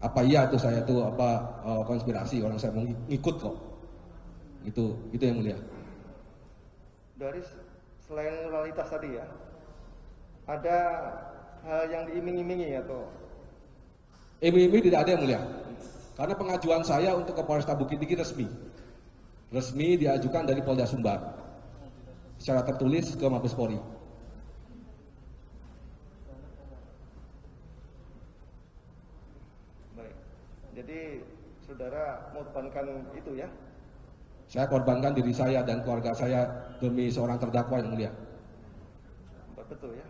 Apa iya itu saya itu konspirasi, orang saya mau ngikut kok. Itu yang mulia. Dari selain moralitas tadi ya, ada hal yang diiming-imingi atau? Iming-iming tidak ada yang mulia. Karena pengajuan saya untuk ke Polresta Bukit Tinggi resmi diajukan dari Polda Sumbar secara tertulis ke Mabes Polri. Baik. Jadi saudara mengorbankan itu ya? Saya korbankan diri saya dan keluarga saya demi seorang terdakwa yang mulia. Betul ya.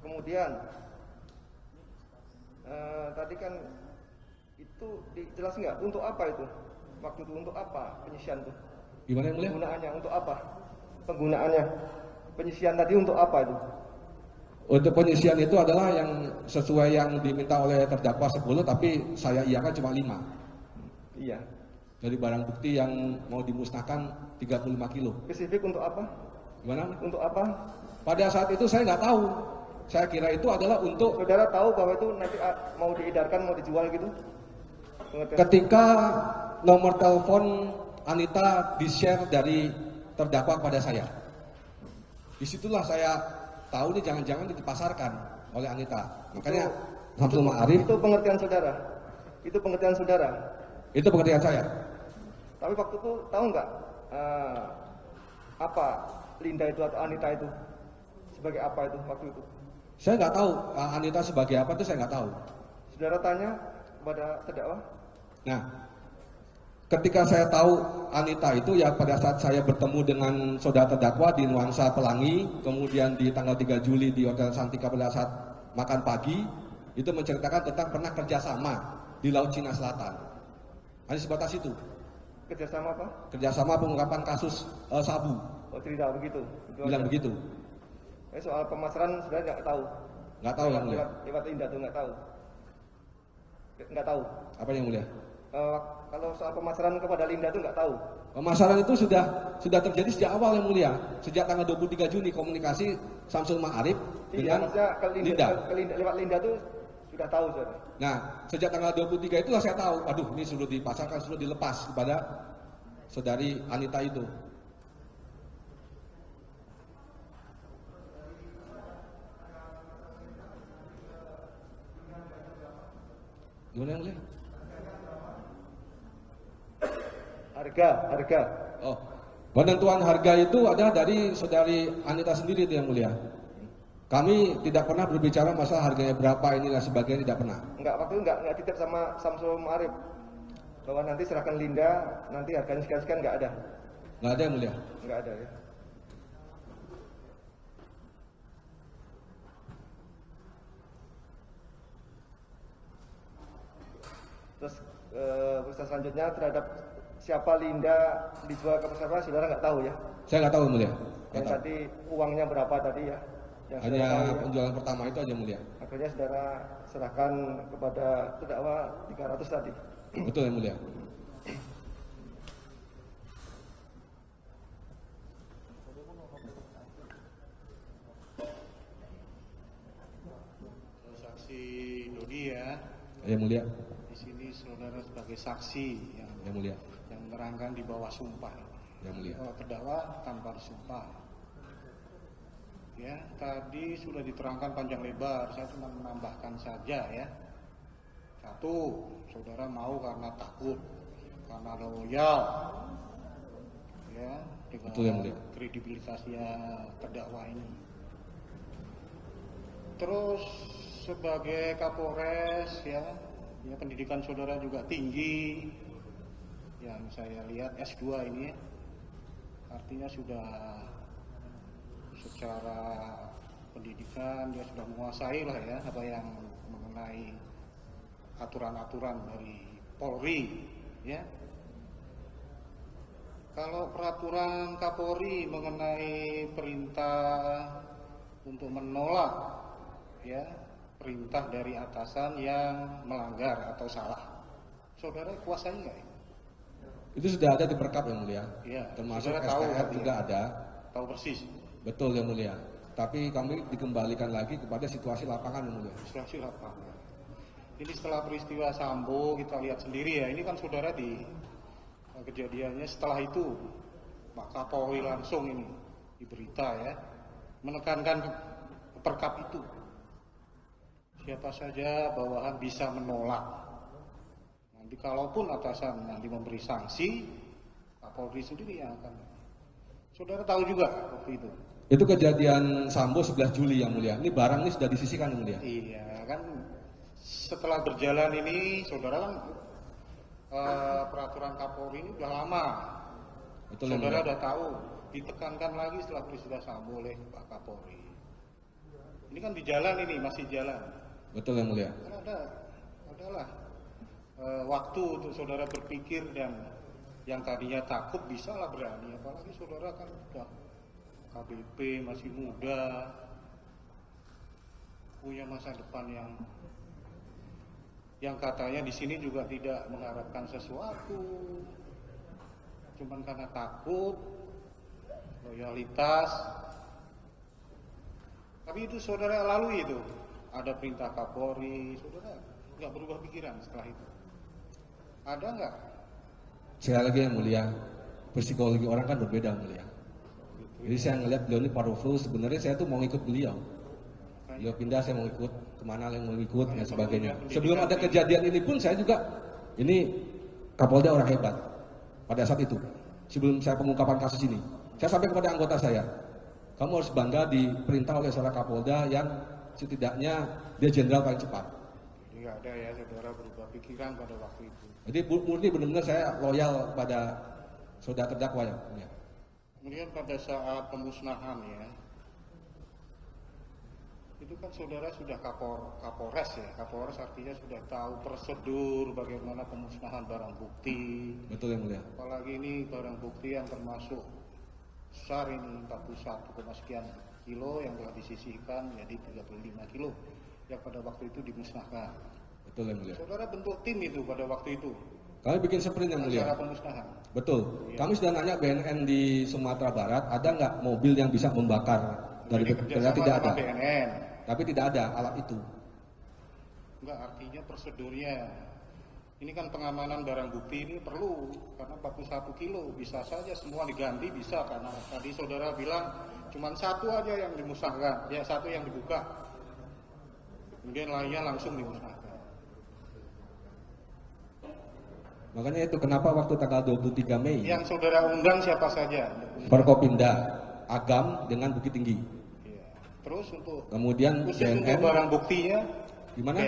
Kemudian tadi kan itu jelas nggak untuk apa itu? Waktu itu untuk apa penyisian itu? Gimana yang mulia? Penggunaannya untuk apa? Penggunaannya penyisian tadi untuk apa itu? Untuk penyisian itu adalah yang sesuai yang diminta oleh terdakwa 10, tapi saya iakan cuma 5. Iya. Dari barang bukti yang mau dimusnahkan 35 kilo. Spesifik untuk apa? Gimana? Untuk apa? Pada saat itu saya nggak tahu. Saya kira itu adalah untuk... Saudara tahu bahwa itu nanti mau diedarkan, mau dijual gitu? Ketika nomor telepon Anita di-share dari terdakwa kepada saya. Disitulah saya tahu nih jangan-jangan dipasarkan oleh Anita. Makanya Samsul Ma'arif... Itu pengertian saudara? Itu pengertian saudara? Itu pengertian saya. Tapi waktu itu tahu nggak apa Linda itu atau Anita itu sebagai apa itu waktu itu? Saya nggak tahu Anita sebagai apa itu saya nggak tahu. Saudara tanya kepada terdakwa? Nah, ketika saya tahu Anita itu ya pada saat saya bertemu dengan saudara terdakwa di Nuansa Pelangi, kemudian di tanggal 3 Juli di Hotel Santika pada saat makan pagi, itu menceritakan tentang pernah kerjasama di Laut Cina Selatan. Hanya sebatas itu. Kerjasama apa? Kerjasama pengungkapan kasus sabu. Oh tidak begitu. Bilang begitu. Soal pemasaran sudah nggak tahu. Nggak tahu yang mulia. Lewat Linda tuh nggak tahu. Nggak tahu. Apa yang mulia? Kalau soal pemasaran kepada Linda tuh nggak tahu. Pemasaran itu sudah terjadi sejak awal yang mulia. Sejak tanggal 23 Juni komunikasi Samsul Ma'arif dengan Linda. Lewat Linda tuh sudah tahu saudara. Nah, sejak tanggal 23 itulah saya tahu, aduh ini sudah dipasarkan, sudah dilepas kepada saudari Anita itu. Gimana yang mulia? Harga. Oh, penentuan harga itu ada dari saudari Anita sendiri itu yang mulia. Kami tidak pernah berbicara masalah harganya berapa ini dan sebagainya, tidak pernah. Waktu itu enggak titip sama Samsul Ma'arif bahwa nanti serahkan Linda, nanti harganya sekian-sekian, enggak ada. Enggak ada yang mulia. Enggak ada ya. Terus proses selanjutnya terhadap siapa Linda dijual ke siapa, saudara nggak tahu ya? Saya nggak tahu yang mulia. Yang tadi uangnya berapa tadi ya? Yang hanya tahu, penjualan pertama itu aja mulia. Akhirnya saudara serahkan kepada terdakwa 300 tadi. Betul yang mulia. Saksi Dodi ya. Yang mulia. Di sini saudara sebagai saksi yang mulia. Yang menerangkan di bawah sumpah. Yang mulia. Bahwa terdakwa tanpa sumpah. Ya, tadi sudah diterangkan panjang lebar, saya cuma menambahkan saja ya. Satu, saudara mau karena takut, karena loyal, ya, dengan kredibilitasnya terdakwa ini. Terus sebagai Kapolres ya pendidikan saudara juga tinggi, yang saya lihat S2 ini, artinya sudah secara pendidikan dia sudah menguasai lah ya apa yang mengenai aturan-aturan dari Polri ya. Kalau peraturan Kapolri mengenai perintah untuk menolak ya perintah dari atasan yang melanggar atau salah, saudara kuasai nggak? Itu sudah ada di perkap yang mulia. Ya, termasuk tahu STR juga ya. ada. Tahu persis. Betul yang mulia. Tapi kami dikembalikan lagi kepada situasi lapangan yang mulia. Situasi lapangan. Ini setelah peristiwa Sambo kita lihat sendiri ya, ini kan saudara di kejadiannya setelah itu Pak Kapolri langsung ini di berita ya, menekankan perkap itu. Siapa saja bawahan bisa menolak. Nanti kalaupun atasan nanti memberi sanksi, Kapolri sendiri yang akan. Saudara tahu juga waktu itu. Itu kejadian Sambo 11 Juli yang mulia. Ini barang ini sudah disisihkan yang mulia. Iya kan, setelah berjalan ini saudara kan peraturan Kapolri ini udah lama. Betul, saudara udah tahu, ditekankan lagi setelah peristiwa Sambo oleh Pak Kapolri. Ini kan di jalan ini, masih jalan. Betul yang mulia. Kan adalah waktu untuk saudara berpikir, dan yang tadinya takut bisa lah berani. Apalagi saudara kan udah KBP, masih muda, punya masa depan yang katanya di sini juga tidak mengharapkan sesuatu, cuman karena takut, loyalitas. Tapi itu saudara lalui itu, ada perintah Kapolri, saudara nggak berubah pikiran setelah itu? Ada nggak? Sekali lagi yang mulia, psikologi orang kan berbeda yang mulia. Jadi saya ngeliat beliau ini powerful, sebenarnya saya tuh mau ikut beliau. Beliau pindah, saya mau ikut, kemana yang mau ikut, dan sebagainya. Sebelum ada kejadian ini pun saya juga, ini Kapolda orang hebat. Pada saat itu, sebelum saya pengungkapan kasus ini, saya sampai kepada anggota saya, kamu harus bangga diperintah oleh seorang Kapolda yang setidaknya dia jenderal paling cepat. Jadi nggak ada ya saudara berubah pikiran pada waktu itu. Jadi murni benar-benar saya loyal pada saudara terdakwa ya. Kemudian pada saat pemusnahan ya, itu kan saudara sudah Kapolres ya. Kapolres artinya sudah tahu prosedur bagaimana pemusnahan barang bukti. Betul yang mulia. Apalagi ini barang bukti yang termasuk besar ini, 41, sekian kilo yang telah disisihkan jadi 35 kilo yang pada waktu itu dimusnahkan. Betul yang mulia. Saudara bentuk tim itu pada waktu itu. Kami bikin sprint yang mulia. Acara pemusnahan. Betul. Iya. Kami sudah nanya BNN di Sumatera Barat, ada nggak mobil yang bisa membakar dari kerjasama tidak ada. BNN. Tapi tidak ada alat itu. Enggak, artinya prosedurnya. Ini kan pengamanan barang bukti ini perlu, karena 41 kilo bisa saja semua diganti, bisa, karena tadi saudara bilang cuma satu aja yang dimusnahkan, ya satu yang dibuka, kemudian lainnya langsung dimusnahkan. Makanya itu kenapa waktu tanggal 23 Mei Yang saudara undang siapa saja? Forkopimda, Agam dengan Bukit Tinggi. Iya. Terus untuk Kemudian khusus BNN, untuk barang buktinya gimana?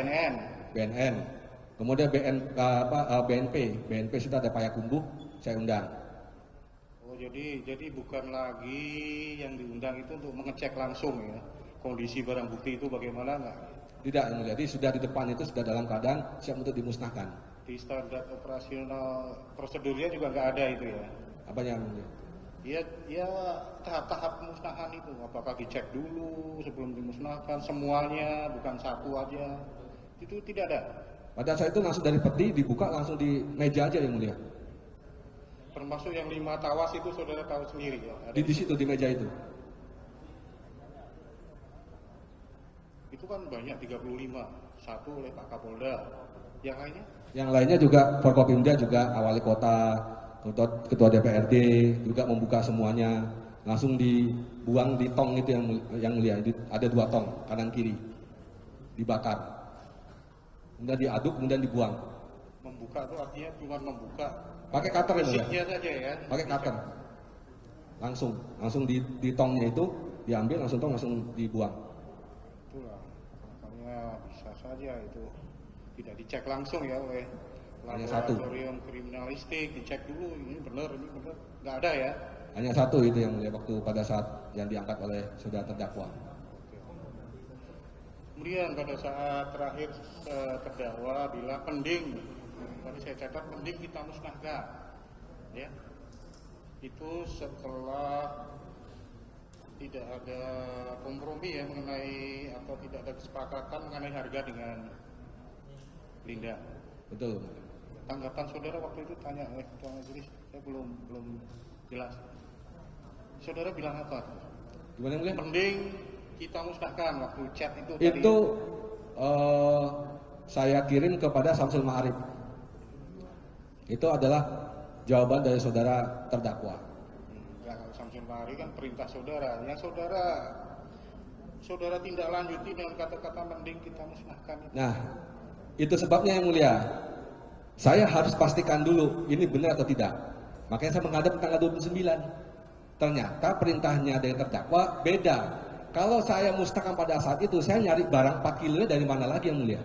BNN. Kemudian BNP sudah ada Payakumbuh, saya undang. Oh, jadi bukan lagi yang diundang itu untuk mengecek langsung ya kondisi barang bukti itu bagaimana enggak? Tidak, yang mulia. Jadi sudah di depan itu sudah dalam keadaan siap untuk dimusnahkan. Di standar operasional prosedurnya juga nggak ada itu ya? Apanya yang mulia? Ya tahap-tahap pemusnahan itu, apakah dicek dulu sebelum dimusnahkan semuanya, bukan satu aja, itu tidak ada. Pada saat itu langsung dari peti dibuka langsung di meja aja yang mulia. Termasuk yang 5 tawas itu saudara tahu sendiri ya? Di situ di meja itu. Itu kan banyak 35, satu oleh Pak Kapolda, yang lainnya? Yang lainnya juga Forkopimda juga wali kota, ketua DPRD juga membuka semuanya, langsung dibuang di tong itu yang mulia. Ada 2 tong kanan kiri dibakar, kemudian diaduk kemudian dibuang. Membuka itu artinya cuma membuka Pakai cutter ya mulia. fisiknya saja ya? Pakai cutter, langsung di tongnya itu diambil langsung dibuang. Itulah makanya bisa saja itu tidak dicek langsung ya oleh Hanya satu. laboratorium kriminalistik, dicek dulu ini benar, nggak ada ya? Hanya satu itu yang mulia waktu pada saat yang diangkat oleh saudara terdakwa. Kemudian pada saat terakhir terdakwa bilang mending, tadi saya catat mending kita musnahkan, ya. Itu setelah tidak ada kompromi ya mengenai atau tidak ada kesepakatan mengenai harga dengan Linda. Betul. Tanggapan saudara waktu itu tanya oleh ketua majelis, saya belum jelas. Saudara bilang apa? Gimana yang mulia? Mending kita musnahkan waktu chat itu. Itu saya kirim kepada Samsul Ma'arif. Itu adalah jawaban dari saudara terdakwa. Ya, kalau Samsul Ma'arif kan perintah saudara. Yang saudara tindak lanjuti dengan kata-kata mending kita musnahkan. Nah, itu sebabnya yang mulia. Saya harus pastikan dulu ini benar atau tidak. Makanya saya menghadap tanggal 29. Ternyata perintahnya dari terdakwa beda. Kalau saya musnahkan pada saat itu, saya nyari barang 4 kilo dari mana lagi yang mulia?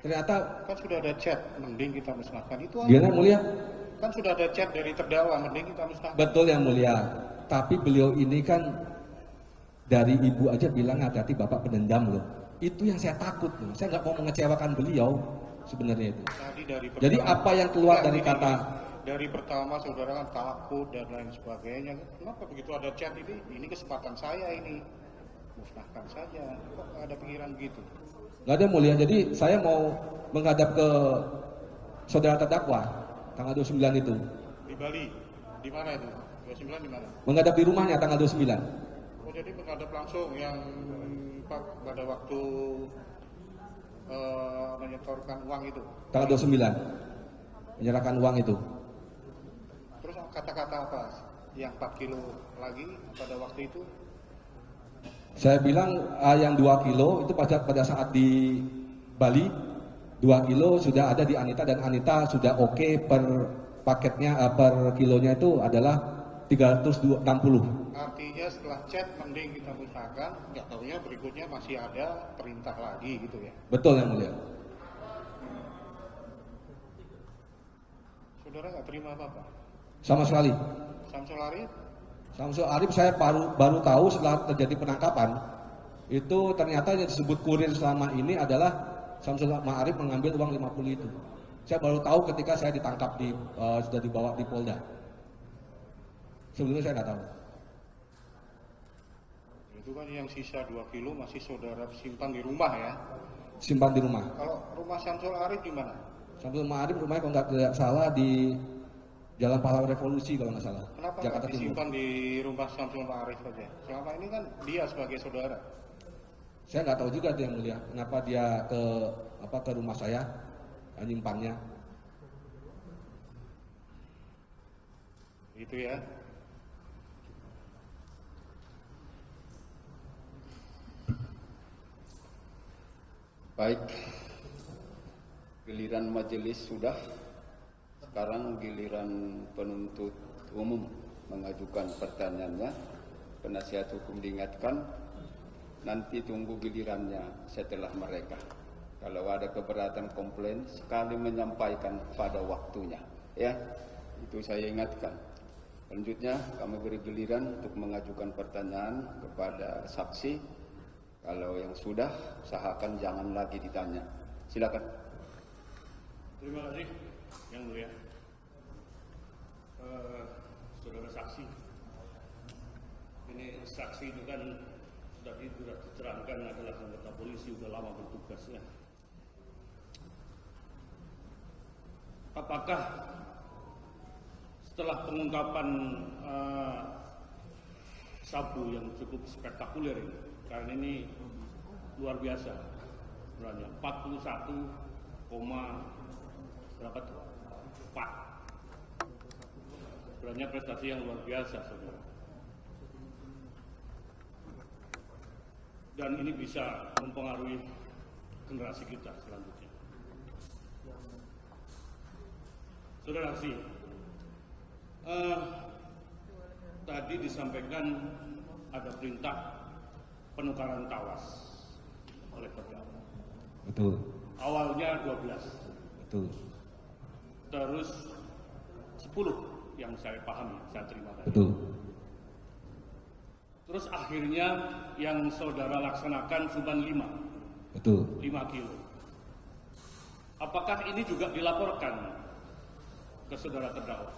Ternyata Kan sudah ada chat mending kita musnahkan itu. dia yang mulia. Kan sudah ada chat dari terdakwa mending kita musnahkan. Betul yang mulia. Tapi beliau ini kan dari ibu aja bilang hati-hati bapak pendendam loh. Itu yang saya takut loh. Saya nggak mau mengecewakan beliau sebenarnya itu. Tadi dari Jadi apa yang keluar dari kata dari pertama saudara kan takut dan lain sebagainya. Kenapa begitu ada chat ini kesempatan saya ini musnahkan saja. Kok ada pikiran begitu? nggak ada mulia. Jadi saya mau menghadap ke saudara terdakwa tanggal 29 itu. Di Bali, di mana itu? 29 di mana? Menghadap di rumahnya tanggal 29. Oh jadi menghadap langsung yang pada waktu menyetorkan uang itu. Tanggal 29. Menyerahkan uang itu. Terus kata-kata apa? Yang 4 kilo lagi pada waktu itu? Saya bilang yang 2 kilo itu pada saat di Bali 2 kilo sudah ada di Anita dan Anita sudah oke per paketnya per kilonya itu adalah 360. Artinya setelah chat mending kita musnahkan, nggak tahunya berikutnya masih ada perintah lagi gitu ya? Betul yang mulia. Saudara nggak terima apa-apa? Sama sekali. Samsul Arif? Samsul Arif saya baru tahu setelah terjadi penangkapan itu ternyata yang disebut kurir selama ini adalah Samsul Ma'arif mengambil uang 50 itu. Saya baru tahu ketika saya ditangkap sudah dibawa di Polda. Sebelumnya saya nggak tahu. Itu kan yang sisa 2 kilo masih saudara simpan di rumah ya? Simpan di rumah. Kalau rumah Samsul Arif di mana? Samsul Ma'arif rumahnya kalau nggak salah di Jalan Pahlawan Revolusi kalau nggak salah. Kenapa Jakarta nggak Timur. disimpan di rumah Samsul Ma'arif saja? Selama ini kan dia sebagai saudara. Saya nggak tahu juga tuh yang mulia. Kenapa dia ke rumah saya nyimpannya. Itu ya. Baik, giliran majelis sudah, sekarang giliran penuntut umum mengajukan pertanyaannya. Penasihat hukum diingatkan, nanti tunggu gilirannya setelah mereka. Kalau ada keberatan komplain, sekali menyampaikan pada waktunya. Ya, itu saya ingatkan. Selanjutnya kami beri giliran untuk mengajukan pertanyaan kepada saksi. Kalau yang sudah, usahakan jangan lagi ditanya. Silakan. Terima kasih, Yang Mulia. Saudara saksi, ini saksi itu kan sudah diterangkan adalah anggota polisi, sudah lama bertugas ya. Apakah setelah pengungkapan sabu yang cukup spektakuler ini, karena ini luar biasa, sebenarnya 41, berapa tuh? 4. Sebenarnya prestasi yang luar biasa, saudara. Dan ini bisa mempengaruhi generasi kita selanjutnya. Saudara saksi, tadi disampaikan ada perintah penukaran tawas oleh terdakwa. Betul. Awalnya 12. Betul. Terus 10 yang saya pahami, saya terima tadi. Betul. Terus akhirnya yang saudara laksanakan cuma 5. Betul. 5 kilo. Apakah ini juga dilaporkan ke saudara terdakwa?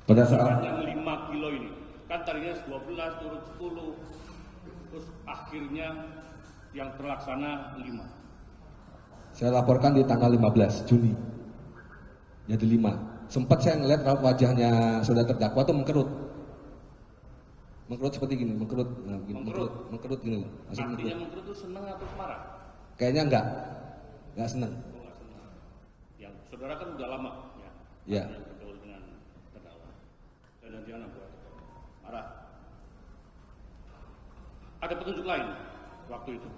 Pada saat Yang 5 kilo ini, kan tadinya 12 turun 10, terus akhirnya yang terlaksana 5. saya laporkan di tanggal 15 Juni. Jadi 5. Sempat saya ngeliat wajahnya saudara terdakwa tuh mengkerut. Mengkerut seperti gini, mengkerut gini. Artinya mengkerut itu senang atau marah? Kayaknya nggak senang. Oh, nggak senang. Yang saudara kan udah lama ya. Ya. Yang bergaul dengan terdakwa. Dan jangan buat marah. Ada petunjuk lain waktu itu.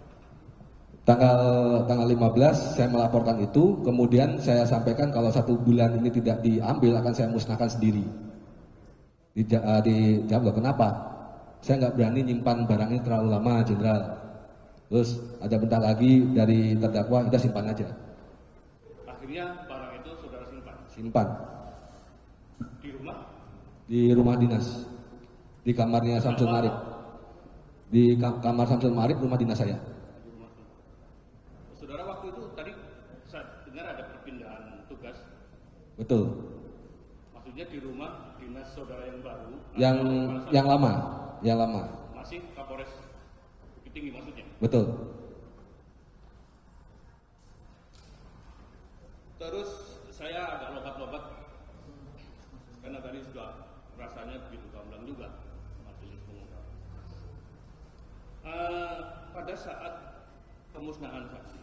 Tanggal 15 saya melaporkan itu, kemudian saya sampaikan kalau 1 bulan ini tidak diambil akan saya musnahkan sendiri. Dijawab, kenapa? Saya nggak berani nyimpan barang ini terlalu lama, Jenderal. Terus ada bentar lagi dari terdakwa, kita simpan aja. Akhirnya barang itu saudara simpan. Simpan Di rumah? di rumah dinas, di kamarnya Samsul Marif. Di kamar Samsul Marif, rumah dinas saya. Di rumah. Saudara waktu itu tadi saya dengar ada perpindahan tugas. Betul. Maksudnya di rumah dinas saudara yang baru. Yang lama. Masih Kapolres Bukit Tinggi maksudnya. Betul. Terus saya agak lompat-lompat karena tadi sudah rasanya begitu gamblang juga majelis mengungkap. Pada saat pemusnahan saksi,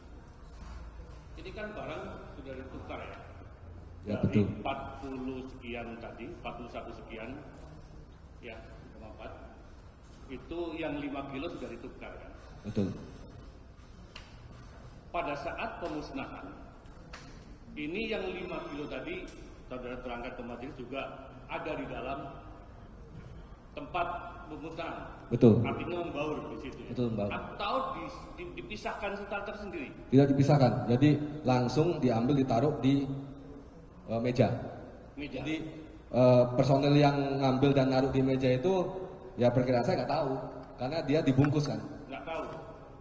ini kan barang sudah ditukar ya. Ya, Dari betul. 40 sekian tadi, 41 sekian, ya, 4. Itu yang 5 kilo sudah ditukar kan. Betul. Pada saat pemusnahan, ini yang 5 kilo tadi, saudara terangkat ke majelis juga ada di dalam tempat pemusnahan. Betul. Artinya membaur di situ. Ya? Betul, membaur. Atau dipisahkan starter sendiri. Tidak dipisahkan, jadi langsung diambil ditaruh di meja. Meja. Jadi personel yang ngambil dan naruh di meja itu ya perkiraan saya nggak tahu, karena dia dibungkus kan.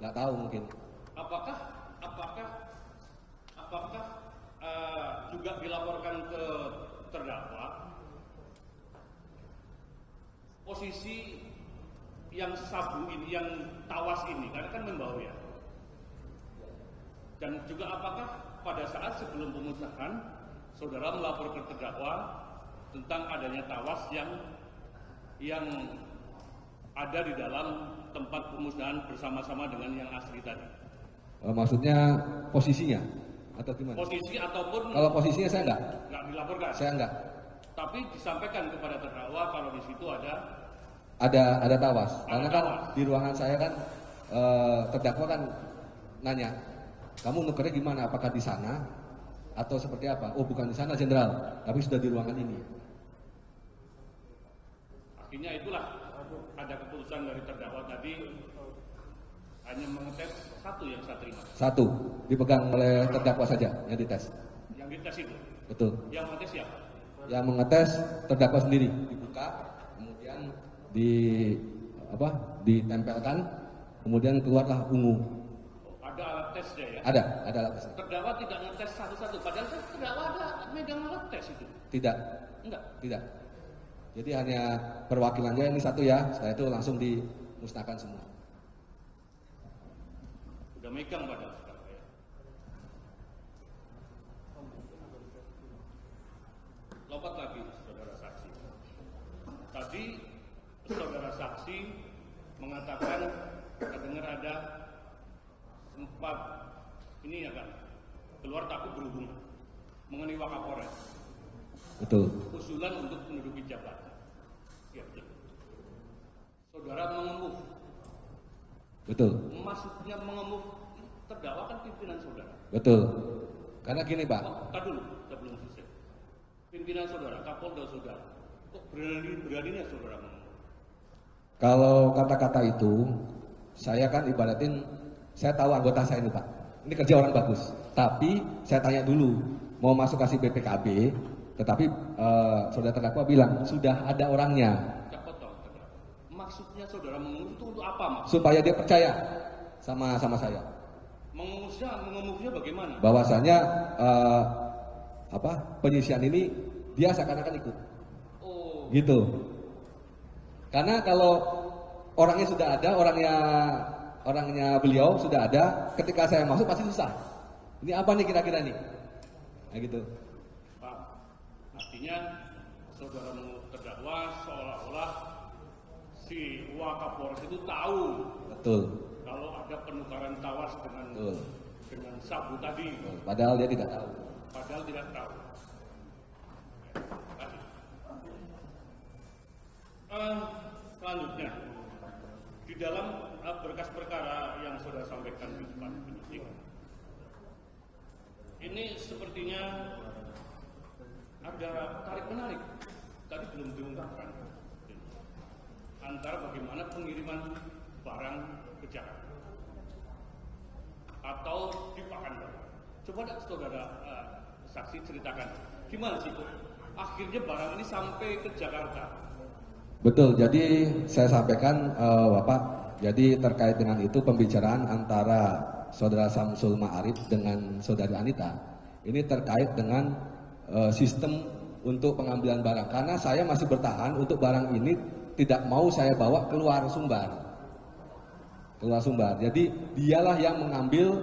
Nggak tahu mungkin. Apakah juga dilaporkan ke terdakwa posisi yang sabu ini, yang tawas ini, karena kan membawa ya. Dan juga apakah pada saat sebelum pemusnahan saudara melapor ke terdakwa tentang adanya tawas yang ada di dalam tempat pemusnahan bersama-sama dengan yang asli tadi? Maksudnya posisinya atau gimana? Posisi ataupun Kalau posisinya saya nggak dilaporkan. saya enggak. Tapi disampaikan kepada terdakwa kalau di situ ada Ada tawas, karena kan tawas. di ruangan saya kan terdakwa kan nanya, kamu nukernya gimana? Apakah di sana atau seperti apa? Oh bukan di sana, Jenderal, tapi sudah di ruangan ini. akhirnya itulah ada keputusan dari terdakwa tadi hanya mengetes satu yang saya terima. Satu dipegang oleh terdakwa saja yang dites. Yang dites itu. Betul. Yang mengetes siapa? Yang mengetes terdakwa sendiri, dibuka, kemudian ditempelkan, kemudian keluarlah ungu. Oh, ada alat tesnya ya? Ada alat tes. Terdakwa tidak ngetes satu-satu, padahal kan terdakwa ada megang alat tes itu. Tidak, Enggak. Jadi hanya perwakilannya ini satu ya, setelah itu langsung dimusnahkan semua. Udah megang padahal sekarang ya. Lompat lagi saudara saksi. Tadi saudara saksi mengatakan dengar ada sempat ini ya kan keluar takut berhubungan mengenai Wakapolres. Betul. Usulan untuk menduduki jabatan. Ya, betul. Saudara mengemuh. Betul. Maksudnya mengemuh terdakwa kan pimpinan saudara. Betul. Karena gini Pak. Oh, tar dulu sebelum selesai. Pimpinan saudara, Kapolda saudara. Kok beraninya saudara mengemuh? Kalau kata-kata itu, saya kan ibaratin, saya tahu anggota saya ini Pak. Ini kerja orang bagus. Tapi saya tanya dulu, mau masuk kasih BPKB, tetapi saudara terdakwa bilang sudah ada orangnya. Potong terdakwa. Maksudnya saudara mengemuh itu untuk apa maksudnya? Supaya dia percaya sama saya. Mengemuhnya bagaimana? Bahwasanya penyisian ini dia seakan-akan ikut. Oh, Gitu. Karena kalau orangnya sudah ada, orangnya beliau sudah ada, ketika saya masuk pasti susah. Ini apa nih kira-kira nih? Nah gitu. Pak, artinya saudara terdakwa seolah-olah si Wakapolres itu tahu Betul. kalau ada penukaran tawas dengan Betul. dengan sabu tadi, Padahal dia tidak tahu. padahal tidak tahu. Selanjutnya, di dalam berkas perkara yang saudara sampaikan di depan penyidik, ini sepertinya ada tarik menarik. Tadi belum diungkapkan antara bagaimana pengiriman barang ke Jakarta atau di Pekanbaru. Coba saudara saksi ceritakan gimana sih kok akhirnya barang ini sampai ke Jakarta. Betul, jadi saya sampaikan Bapak, jadi terkait dengan itu pembicaraan antara Saudara Samsul Ma'arif dengan Saudari Anita, ini terkait dengan sistem untuk pengambilan barang. Karena saya masih bertahan untuk barang ini tidak mau saya bawa keluar Sumbar. Keluar Sumbar, jadi dialah yang mengambil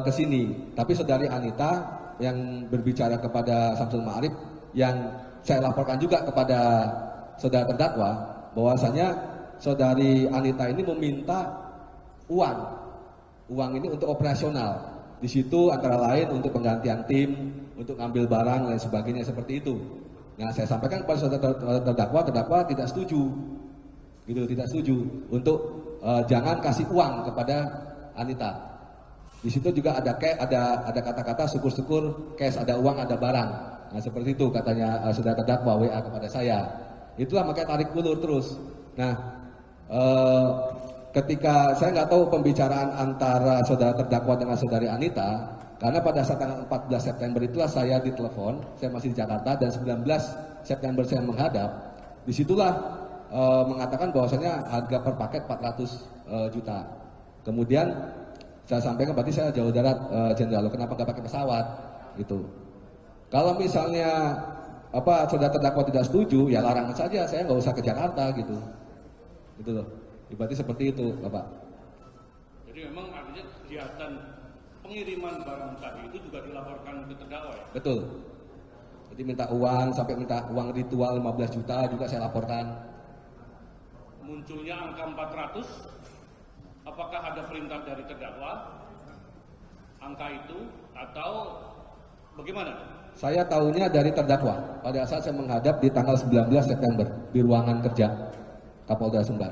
ke sini. Tapi Saudari Anita yang berbicara kepada Samsul Ma'arif, yang saya laporkan juga kepada saudara terdakwa, bahwasanya Saudari Anita ini meminta uang ini untuk operasional. Di situ antara lain untuk penggantian tim, untuk ngambil barang dan sebagainya seperti itu. Nah, saya sampaikan kepada saudara terdakwa tidak setuju, gitu, tidak setuju untuk jangan kasih uang kepada Anita. Di situ juga ada kata-kata syukur-syukur cash, ada uang, ada barang. Nah, seperti itu katanya saudara terdakwa WA kepada saya. Itulah makanya tarik ulur terus. Nah, ketika saya nggak tahu pembicaraan antara saudara terdakwa dengan saudari Anita, karena pada saat tanggal 14 September itulah saya ditelepon, saya masih di Jakarta, dan 19 September saya menghadap. Disitulah mengatakan bahwasanya harga per paket 400 juta. Kemudian saya sampaikan, berarti saya jauh darat jenderal, kenapa nggak pakai pesawat gitu. Kalau misalnya saudara terdakwa tidak setuju, ya larangan saja, saya nggak usah ke Jakarta gitu loh. Berarti seperti itu, Bapak. Jadi memang artinya kegiatan pengiriman barang tadi itu juga dilaporkan ke terdakwa ya? Betul. Jadi minta uang, sampai minta uang ritual 15 juta juga saya laporkan. Munculnya angka 400, apakah ada perintah dari terdakwa angka itu atau bagaimana? Saya tahunya dari terdakwa pada saat saya menghadap di tanggal 19 September di ruangan kerja Kapolda Sumbar.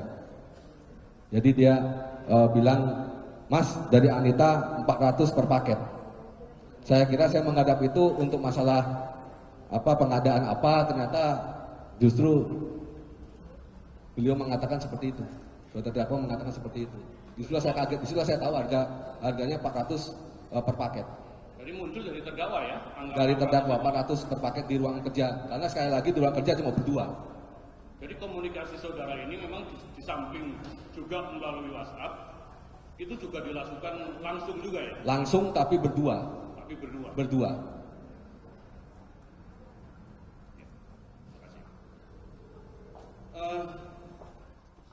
Jadi dia bilang, Mas, dari Anita 400 per paket. Saya kira saya menghadap itu untuk masalah pengadaan ternyata justru beliau mengatakan seperti itu. Terdakwa mengatakan seperti itu. Disitulah saya kaget, disitulah saya tahu harganya 400 per paket. Jadi muncul dari terdakwa ya? Dari terdakwa 400 per paket di ruang kerja. Karena sekali lagi di ruang kerja cuma berdua. Jadi komunikasi saudara ini memang di samping juga melalui WhatsApp, itu juga dilakukan langsung juga ya? Langsung tapi berdua. Tapi berdua. Berdua.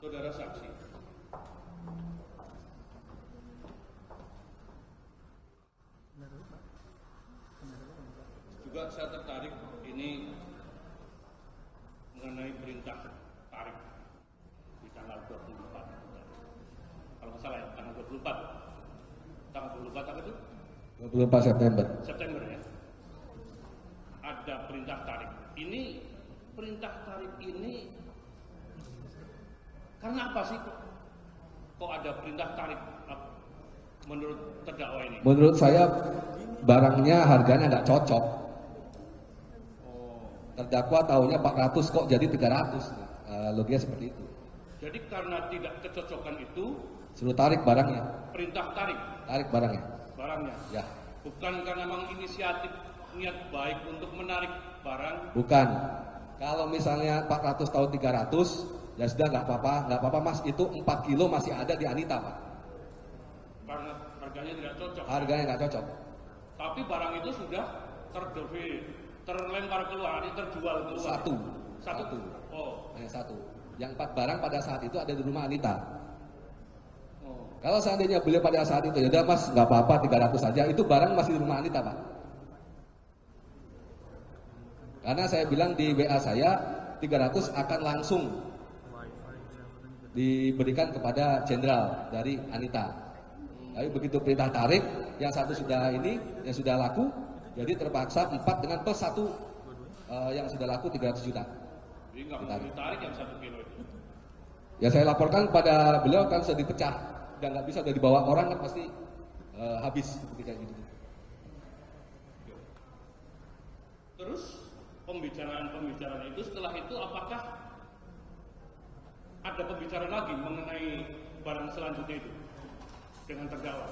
Saudara saksi, juga saya tertarik ini mengenai perintah tarik di tanggal 24. Kalau nggak salah ya, tanggal 24. Tanggal 24 apa itu? 24 September. September ya. Ada perintah tarik. Ini perintah tarik ini karena apa sih kok ada perintah tarik menurut terdakwa ini? Menurut saya barangnya harganya nggak cocok. Terdakwa tahunya 400 kok jadi 300. Logiknya seperti itu. Jadi karena tidak kecocokan itu, suruh tarik barangnya. perintah tarik Tarik barangnya. barangnya. Ya. Bukan karena memang inisiatif niat baik untuk menarik barang. Bukan. Kalau misalnya 400 tahun 300, ya sudah nggak apa-apa Mas, itu 4 kilo masih ada di Anita Pak. Karena harganya tidak cocok. Harganya nggak cocok. Tapi barang itu sudah terlempar keluar, terjual keluar. Satu. Oh. Hanya satu. Yang 4 barang pada saat itu ada di rumah Anita. Oh. Kalau seandainya beliau pada saat itu, ya udah Mas, nggak apa-apa 300 saja, itu barang masih di rumah Anita Pak. Karena saya bilang di WA saya 300 akan langsung diberikan kepada jenderal dari Anita. Tapi begitu perintah tarik, yang satu sudah ini, yang sudah laku, jadi terpaksa 4 dengan plus 1 yang sudah laku 300 juta. Jadi nggak mau ditarik yang 1 kilo itu. Ya saya laporkan pada beliau kan sudah dipecah dan nggak bisa udah dibawa orang kan pasti habis ketika gitu. Terus pembicaraan itu setelah itu apakah ada pembicaraan lagi mengenai barang selanjutnya itu dengan terdakwa?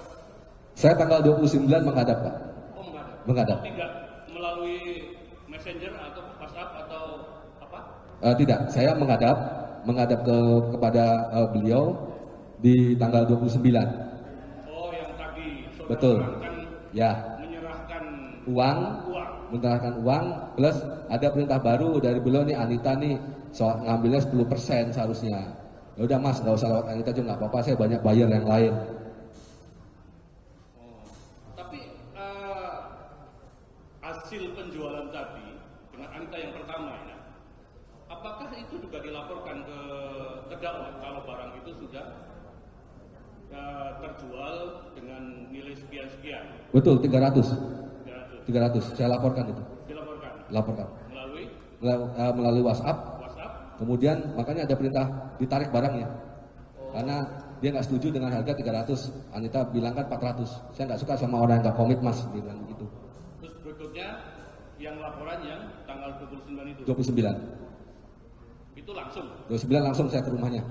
Saya tanggal 29 menghadap Pak. Oh menghadap. Menghadap. Oh, tidak melalui messenger atau WhatsApp atau apa? Tidak, saya menghadap kepada beliau di tanggal 29. Oh yang tadi saudara Betul. terangkan Ya. Menyerahkan uang plus ada perintah baru dari beliau nih Anita nih soal ngambilnya 10% seharusnya. Ya udah Mas, nggak usah lewat Anita juga nggak apa-apa, saya banyak bayar yang lain. Oh. Tapi hasil penjualan tadi dengan Anita yang pertama ya, apakah itu juga dilaporkan ke terdakwa kalau barang itu sudah terjual dengan nilai sekian-sekian? Betul, 300. Saya laporkan itu. Laporkan. Melalui WhatsApp. Kemudian makanya ada perintah ditarik barangnya. Karena dia nggak setuju dengan harga 300. Anita bilang kan 400. Saya nggak suka sama orang yang nggak komit Mas, dia bilang begitu. Terus berikutnya yang laporan yang tanggal 29 itu. 29. Itu langsung. 29 langsung saya ke rumahnya.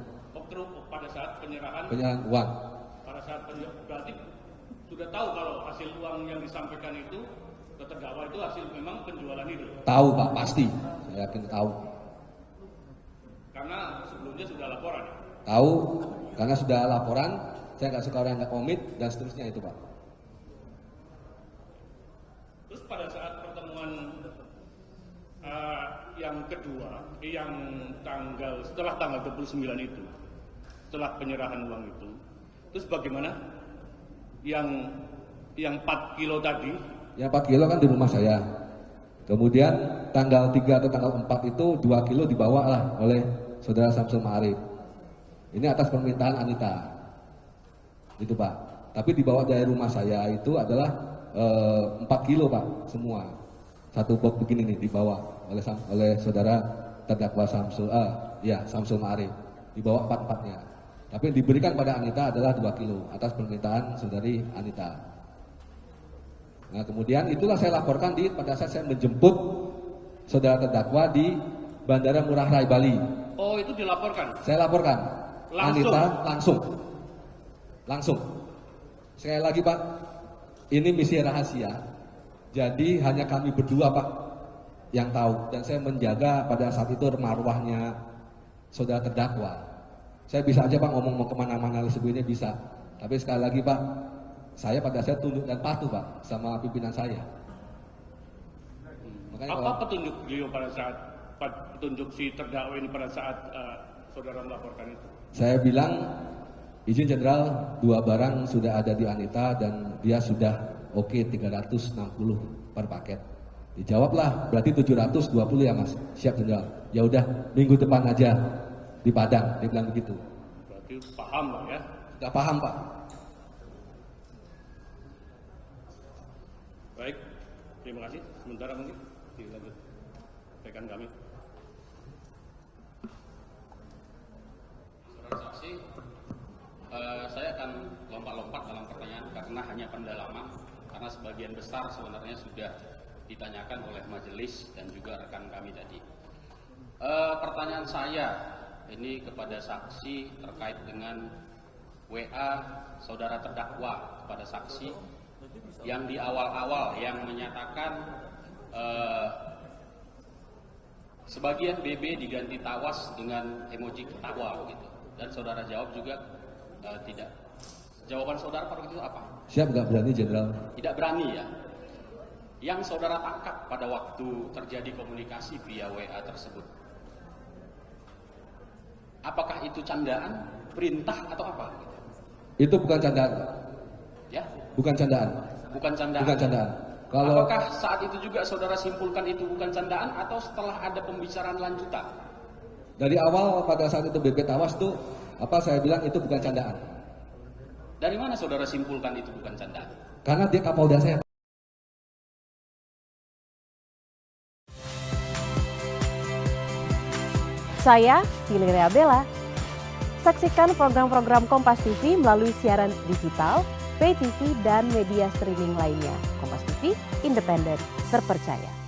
Pada saat penyerahan Uang. Pada saat berarti sudah tahu kalau hasil uang yang disampaikan itu ke terdakwa itu hasil memang penjualan itu. Tahu Pak, pasti. Saya yakin tahu. Karena sebelumnya sudah laporan. Tahu, karena sudah laporan. Saya nggak suka orang yang nggak komit dan seterusnya itu Pak. Terus pada saat pertemuan yang kedua, yang setelah tanggal 29 itu, setelah penyerahan uang itu, terus bagaimana? Yang 4 kilo tadi? Yang 4 kilo kan di rumah saya. Kemudian tanggal 3 atau tanggal 4 itu 2 kilo dibawa lah oleh saudara Samsul Ma'arif. Ini atas permintaan Anita. Itu Pak. Tapi dibawa dari rumah saya itu adalah 4 kilo Pak, semua. Satu box begini nih dibawa oleh saudara terdakwa Samsul Ma'arif. Dibawa 4-4-nya. Tapi yang diberikan pada Anita adalah 2 kilo atas permintaan saudari Anita. Nah kemudian itulah saya laporkan pada saat saya menjemput saudara terdakwa di Bandara Ngurah Rai Bali. Oh itu dilaporkan? Saya laporkan. Langsung? Anita langsung. Sekali lagi Pak, ini misi rahasia. Jadi hanya kami berdua Pak yang tahu. Dan saya menjaga pada saat itu marwahnya saudara terdakwa. Saya bisa aja Pak ngomong mau kemana-mana sebelumnya bisa. Tapi sekali lagi Pak, saya tunduk dan patuh Pak sama pimpinan saya. Makanya apa petunjuk beliau petunjuk si terdakwa ini pada saat saudara melaporkan itu? Saya bilang izin jenderal 2 barang sudah ada di Anita dan dia sudah oke 360 per paket. Dijawablah berarti 720 ya Mas. Siap jenderal. Ya udah minggu depan aja di Padang, dia bilang begitu. Berarti paham lah ya? Sudah paham Pak. Baik, terima kasih. Sementara mungkin dilanjut rekan kami. Saudara saksi, saya akan lompat-lompat dalam pertanyaan karena hanya pendalaman, karena sebagian besar sebenarnya sudah ditanyakan oleh majelis dan juga rekan kami tadi. Pertanyaan saya ini kepada saksi terkait dengan WA saudara terdakwa kepada saksi yang di awal-awal yang menyatakan sebagian BB diganti tawas dengan emoji ketawa gitu, dan saudara jawab juga tidak. Jawaban saudara pada itu apa? Siap nggak berani jenderal? Tidak berani ya. Yang saudara tangkap pada waktu terjadi komunikasi via WA tersebut, apakah itu candaan, perintah atau apa? Itu bukan candaan. Ya? Bukan candaan. Bukan candaan. Bukan candaan. Kalau apakah saat itu juga saudara simpulkan itu bukan candaan atau setelah ada pembicaraan lanjutan? dari awal pada saat itu BP tawas tuh saya bilang itu bukan candaan. Dari mana saudara simpulkan itu bukan candaan? Karena dia Kapolda saya. Saya Fili Reabella. Saksikan program-program Kompas TV melalui siaran digital, pay TV, dan media streaming lainnya. Kompas TV, independen, terpercaya.